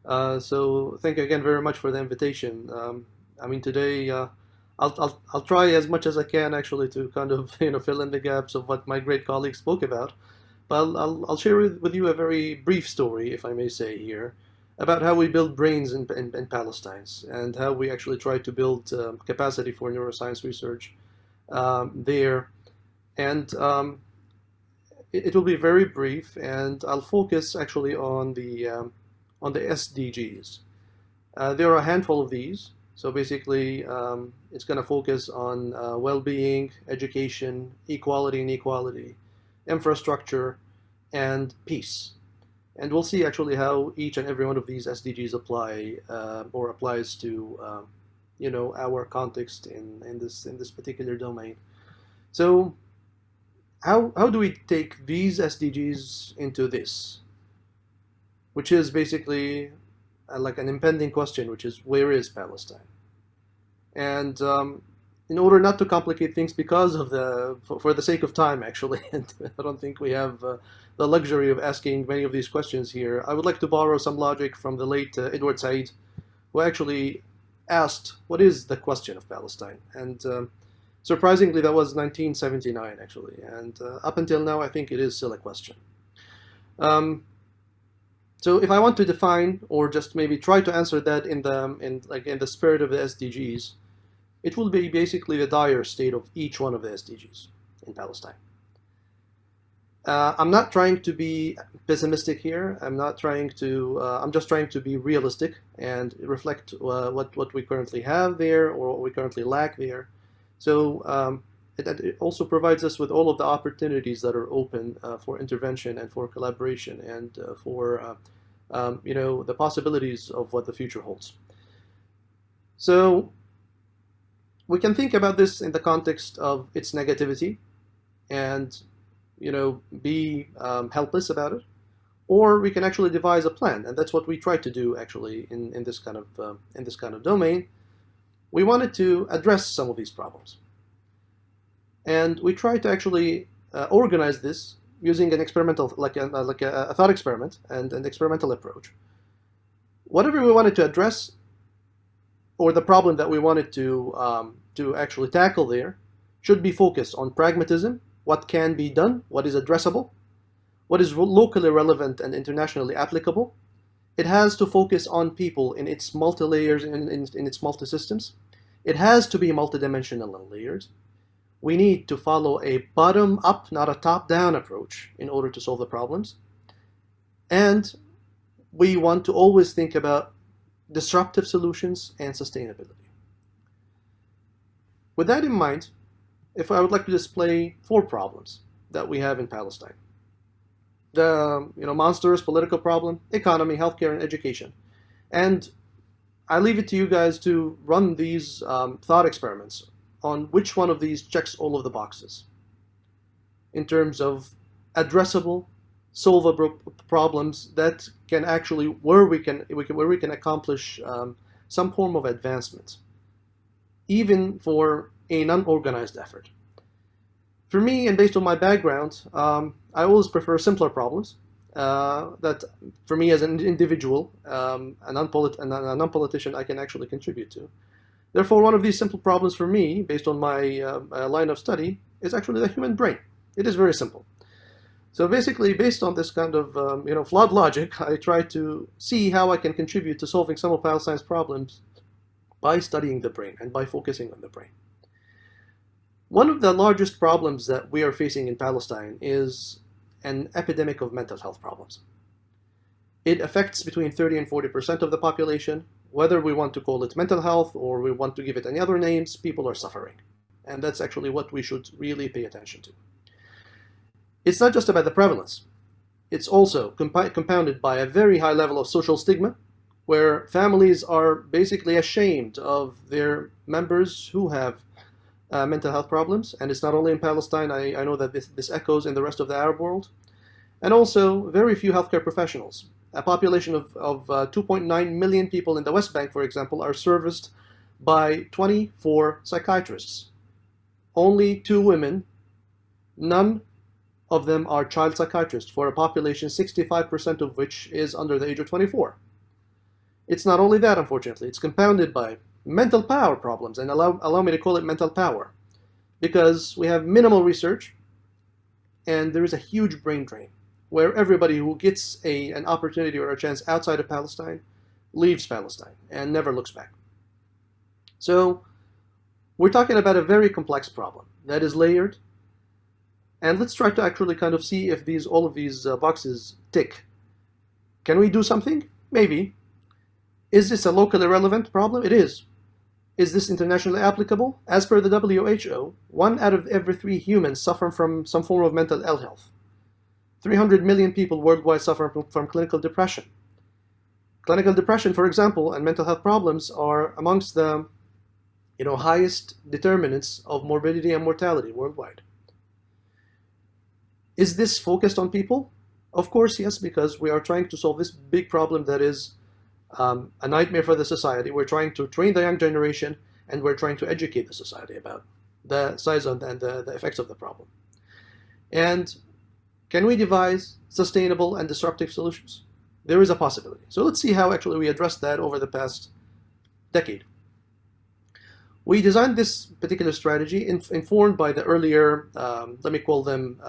So thank you again very much for the invitation. I mean, today I'll try as much as I can actually to kind of fill in the gaps of what my great colleagues spoke about. But I'll share with you a very brief story, if I may say here, about how we build brains in Palestine and how we actually try to build capacity for neuroscience research there. And it will be very brief, and I'll focus actually on the SDGs. There are a handful of these. So basically, it's going to focus on well-being, education, equality and equality, infrastructure, and peace. And we'll see actually how each and every one of these SDGs apply or applies to our context in this particular domain. So how do we take these SDGs into this, which is basically like an impending question, which is where is Palestine? And in order not to complicate things, because of for the sake of time, actually, and I don't think we have the luxury of asking many of these questions here, I would like to borrow some logic from the late Edward Said, who actually asked, what is the question of Palestine? And surprisingly, that was 1979, actually. And up until now, I think it is still a question. So if I want to define or just maybe try to answer that in the spirit of the SDGs, it will be basically the dire state of each one of the SDGs in Palestine. I'm not trying to be pessimistic here. I'm not trying to. I'm just trying to be realistic and reflect what we currently have there or what we currently lack there. So it also provides us with all of the opportunities that are open for intervention and for collaboration and for the possibilities of what the future holds. So we can think about this in the context of its negativity and be helpless about it, or we can actually devise a plan, and that's what we try to do actually in this kind of domain. We wanted to address some of these problems, and we try to actually organize this using an experimental, like a thought experiment and an experimental approach. Whatever we wanted to address, or the problem that we wanted to actually tackle there, should be focused on pragmatism, what can be done, what is addressable, what is locally relevant and internationally applicable. It has to focus on people in its multi-layers, in its multi-systems. It has to be multidimensional and layered. We need to follow a bottom-up, not a top-down approach in order to solve the problems. And we want to always think about disruptive solutions and sustainability. With that in mind, if I would like to display 4 problems that we have in Palestine. The monstrous political problem, economy, healthcare, and education. And I leave it to you guys to run these thought experiments on which one of these checks all of the boxes in terms of addressable, solvable problems that can actually, where we can accomplish some form of advancement, even for a non-organized effort. For me, and based on my background, I always prefer simpler problems that, for me as an individual, a non-politician, I can actually contribute to. Therefore, one of these simple problems for me, based on my line of study, is actually the human brain. It is very simple. So basically, based on this kind of flawed logic, I try to see how I can contribute to solving some of Palestine's problems by studying the brain and by focusing on the brain. One of the largest problems that we are facing in Palestine is an epidemic of mental health problems. It affects between 30 and 40% of the population. Whether we want to call it mental health or we want to give it any other names, people are suffering. And that's actually what we should really pay attention to. It's not just about the prevalence. It's also compounded by a very high level of social stigma, where families are basically ashamed of their members who have mental health problems. And it's not only in Palestine. I know that this echoes in the rest of the Arab world. And also very few healthcare professionals. A population of 2.9 million people in the West Bank, for example, are serviced by 24 psychiatrists. Only 2 women, none of them are child psychiatrists, for a population 65% of which is under the age of 24. It's not only that, unfortunately, it's compounded by mental power problems, and allow me to call it mental power, because we have minimal research and there is a huge brain drain where everybody who gets an opportunity or a chance outside of Palestine leaves Palestine and never looks back. So we're talking about a very complex problem that is layered, and let's try to actually kind of see if all of these boxes tick. Can we do something? Maybe. Is this a locally relevant problem? It is. Is this internationally applicable? As per the WHO, 1 out of every 3 humans suffer from some form of mental ill health. 300 million people worldwide suffer from clinical depression. Clinical depression, for example, and mental health problems are amongst the highest determinants of morbidity and mortality worldwide. Is this focused on people? Of course, yes, because we are trying to solve this big problem that is a nightmare for the society. We're trying to train the young generation, and we're trying to educate the society about the size and the effects of the problem. And can we devise sustainable and disruptive solutions? There is a possibility. So let's see how actually we addressed that over the past decade. We designed this particular strategy informed by the earlier, let me call them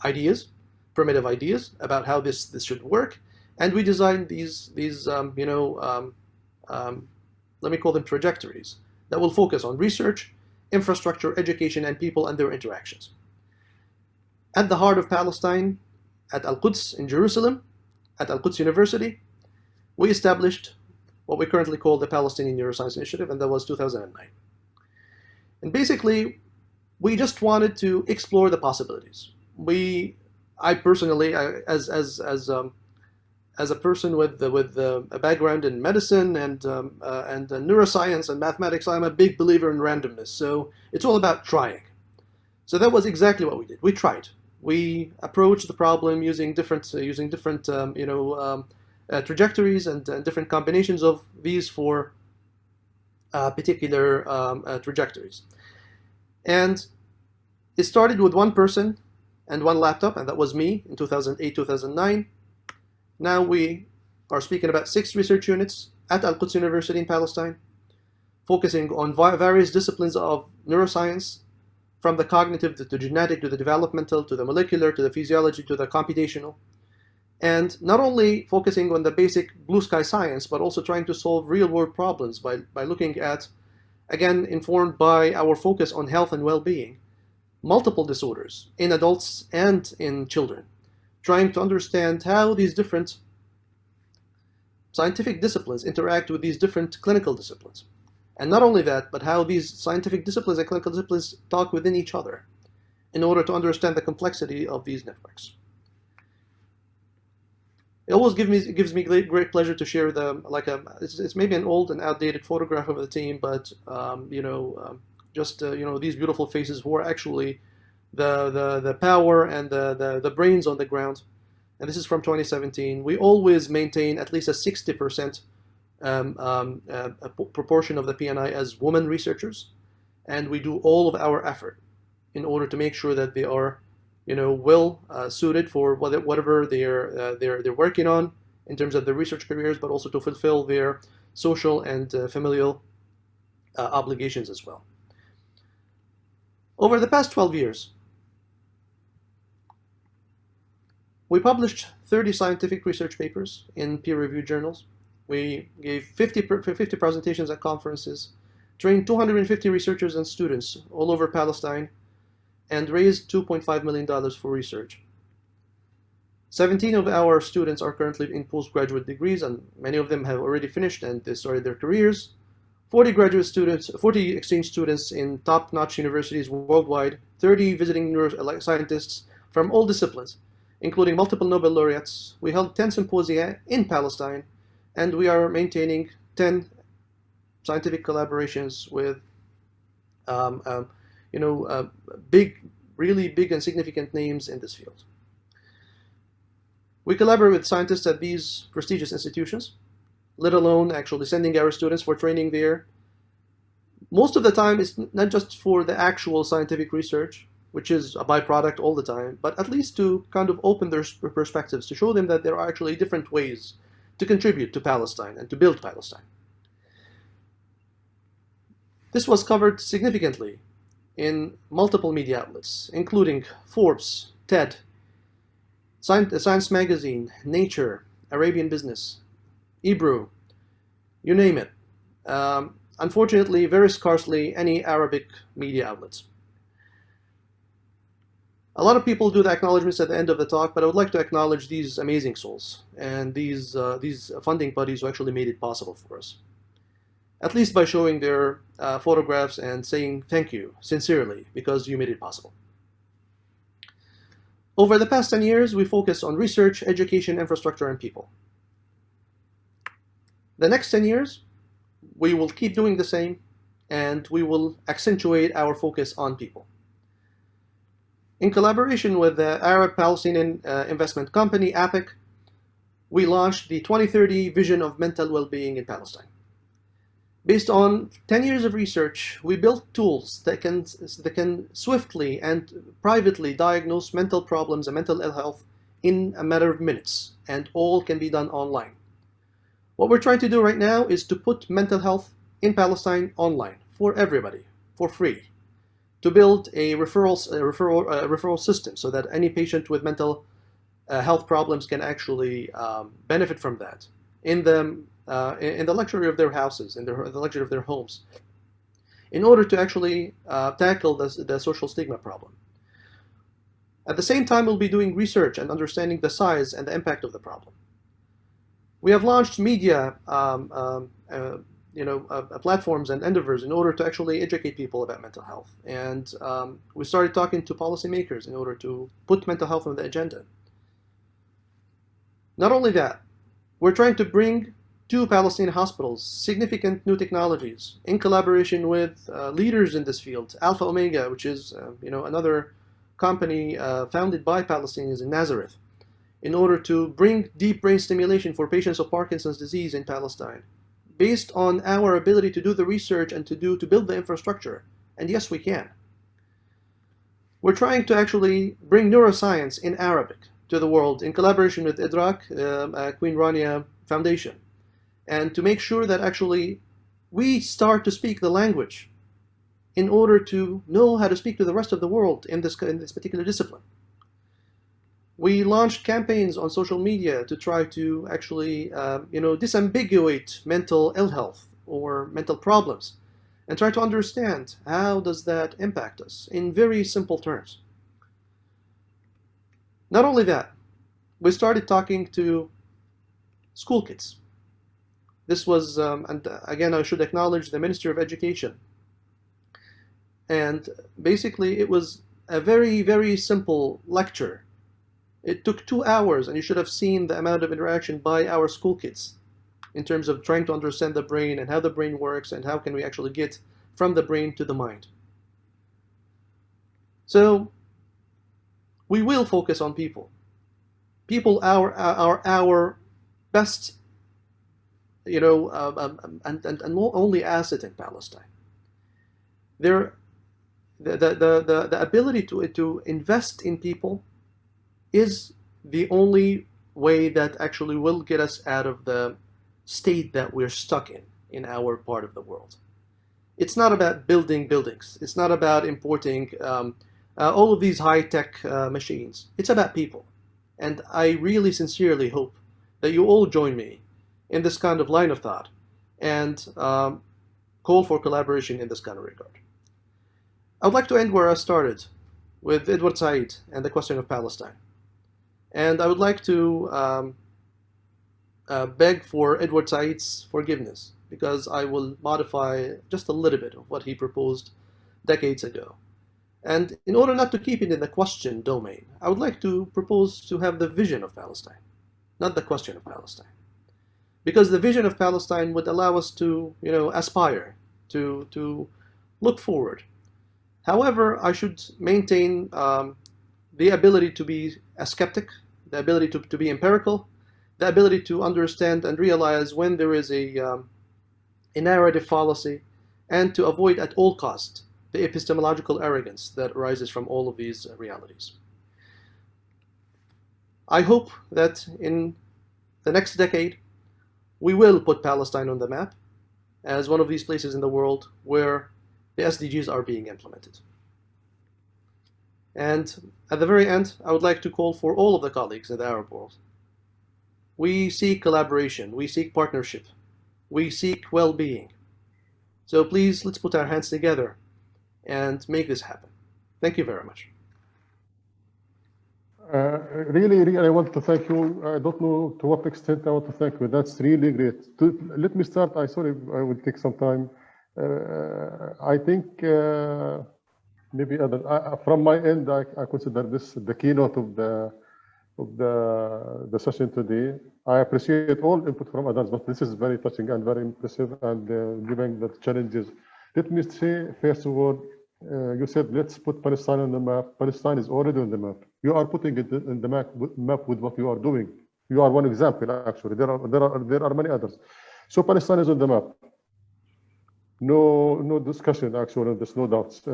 ideas, primitive ideas about how this should work. And we designed these let me call them trajectories that will focus on research, infrastructure, education, and people and their interactions. At the heart of Palestine, at Al-Quds in Jerusalem, at Al-Quds University, we established what we currently call the Palestinian Neuroscience Initiative, and that was 2009. And basically, we just wanted to explore the possibilities. I personally, as a person with a background in medicine and neuroscience and mathematics, I'm a big believer in randomness. So it's all about trying. So that was exactly what we did. We tried. We approached the problem using different trajectories and different combinations of these 4 particular trajectories. And it started with 1 person and 1 laptop, and that was me in 2008, 2009. Now we are speaking about 6 research units at Al-Quds University in Palestine, focusing on various disciplines of neuroscience, from the cognitive to the genetic to the developmental to the molecular to the physiology to the computational. And not only focusing on the basic blue sky science, but also trying to solve real-world problems by looking at, again, informed by our focus on health and well-being, multiple disorders in adults and in children, trying to understand how these different scientific disciplines interact with these different clinical disciplines. And not only that, but how these scientific disciplines and clinical disciplines talk within each other in order to understand the complexity of these networks. It always gives me great pleasure to share it's maybe an old and outdated photograph of the team, but these beautiful faces who are actually the power and the brains on the ground. And this is from 2017. We always maintain at least a 60% proportion of the PNI as women researchers, and we do all of our effort in order to make sure that they are well suited for whatever they're working on in terms of their research careers, but also to fulfill their social and familial obligations as well. Over the past 12 years, we published 30 scientific research papers in peer-reviewed journals. We gave 50 presentations at conferences, trained 250 researchers and students all over Palestine, and raised $2.5 million for research. 17 of our students are currently in postgraduate degrees, and many of them have already finished and they started their careers. 40 graduate students, 40 exchange students in top-notch universities worldwide, 30 visiting neuroscientists from all disciplines, including multiple Nobel laureates. We held 10 symposia in Palestine, and we are maintaining 10 scientific collaborations with really big and significant names in this field. We collaborate with scientists at these prestigious institutions, let alone actually sending our students for training there. Most of the time, it's not just for the actual scientific research, which is a byproduct all the time, but at least to kind of open their perspectives, to show them that there are actually different ways to contribute to Palestine and to build Palestine. This was covered significantly in multiple media outlets, including Forbes, TED, Science Magazine, Nature, Arabian Business, Hebrew, you name it. Unfortunately, very scarcely any Arabic media outlets. A lot of people do the acknowledgements at the end of the talk, but I would like to acknowledge these amazing souls and these funding buddies who actually made it possible for us. At least by showing their photographs and saying thank you sincerely because you made it possible. Over the past 10 years, we focused on research, education, infrastructure, and people. The next 10 years, we will keep doing the same, and we will accentuate our focus on people. In collaboration with the Arab-Palestinian investment company, APIC, we launched the 2030 Vision of Mental Well-being in Palestine. Based on 10 years of research, we built tools that can swiftly and privately diagnose mental problems and mental ill health in a matter of minutes, and all can be done online. What we're trying to do right now is to put mental health in Palestine online for everybody, for free, to build a referral system so that any patient with mental health problems can actually benefit from that in the luxury of their houses, in the luxury of their homes, in order to actually tackle the social stigma problem. At the same time, we'll be doing research and understanding the size and the impact of the problem. We have launched media platforms and endeavors in order to actually educate people about mental health. And we started talking to policymakers in order to put mental health on the agenda. Not only that, we're trying to bring to Palestinian hospitals significant new technologies in collaboration with leaders in this field. Alpha Omega, which is another company founded by Palestinians in Nazareth, in order to bring deep brain stimulation for patients of Parkinson's disease in Palestine, based on our ability to do the research and to build the infrastructure. And yes, we can. We're trying to actually bring neuroscience in Arabic to the world in collaboration with IDRAK, Queen Rania Foundation, and to make sure that actually we start to speak the language in order to know how to speak to the rest of the world in this particular discipline. We launched campaigns on social media to try to actually disambiguate mental ill health or mental problems and try to understand how does that impact us in very simple terms. Not only that, we started talking to school kids. This was, and again, I should acknowledge the Ministry of Education. And basically, it was a very, very simple lecture. It took 2 hours, and you should have seen the amount of interaction by our school kids in terms of trying to understand the brain and how the brain works and how can we actually get from the brain to the mind. So we will focus on people. People are our best, and only asset in Palestine. The ability to invest in people is the only way that actually will get us out of the state that we're stuck in our part of the world. It's not about building buildings. It's not about importing all of these high-tech machines. It's about people. And I really sincerely hope that you all join me in this kind of line of thought and call for collaboration in this kind of regard. I would like to end where I started, with Edward Said and the question of Palestine. And I would like to beg for Edward Said's forgiveness, because I will modify just a little bit of what he proposed decades ago. And in order not to keep it in the question domain, I would like to propose to have the vision of Palestine, not the question of Palestine. Because the vision of Palestine would allow us to, aspire, to look forward. However, I should maintain the ability to be a skeptic, the ability to be empirical, the ability to understand and realize when there is a narrative fallacy, and to avoid at all costs the epistemological arrogance that arises from all of these realities. I hope that in the next decade, we will put Palestine on the map as one of these places in the world where the SDGs are being implemented. And at the very end, I would like to call for all of the colleagues in the Arab world. We seek collaboration, we seek partnership, we seek well-being. So please, let's put our hands together and make this happen. Thank you very much. Really, I want to thank you. I don't know to what extent I want to thank you. That's really great. Let me start. Sorry, I will take some time. I think maybe from my end, I consider this the keynote of the session today. I appreciate all input from others, but this is very touching and very impressive, and given the challenges. Let me say, first of all, you said let's put Palestine on the map. Palestine is already on the map. You are putting it in the map with what you are doing. You are one example, actually. There are many others. So Palestine is on the map. No discussion, actually. There's no doubts.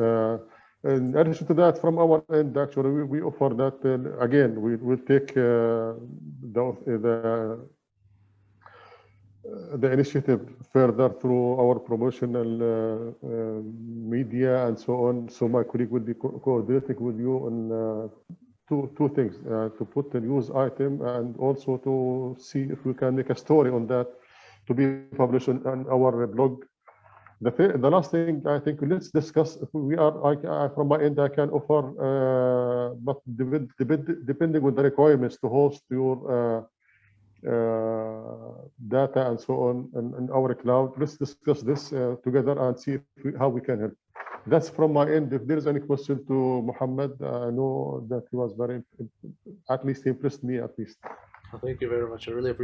In addition to that, from our end, actually, we offer that again. We will take the initiative further through our promotional media and so on. So my colleague will be coordinating with you on two things: to put the news item and also to see if we can make a story on that to be published on our blog. The last thing, I think, let's discuss. If we are, from my end, I can offer, but depending on the requirements to host your data and so on in our cloud. Let's discuss this together and see how we can help. That's from my end. If there is any question to Mohammad, I know that he was very, at least impressed me at least. Thank you very much. I really appreciate it.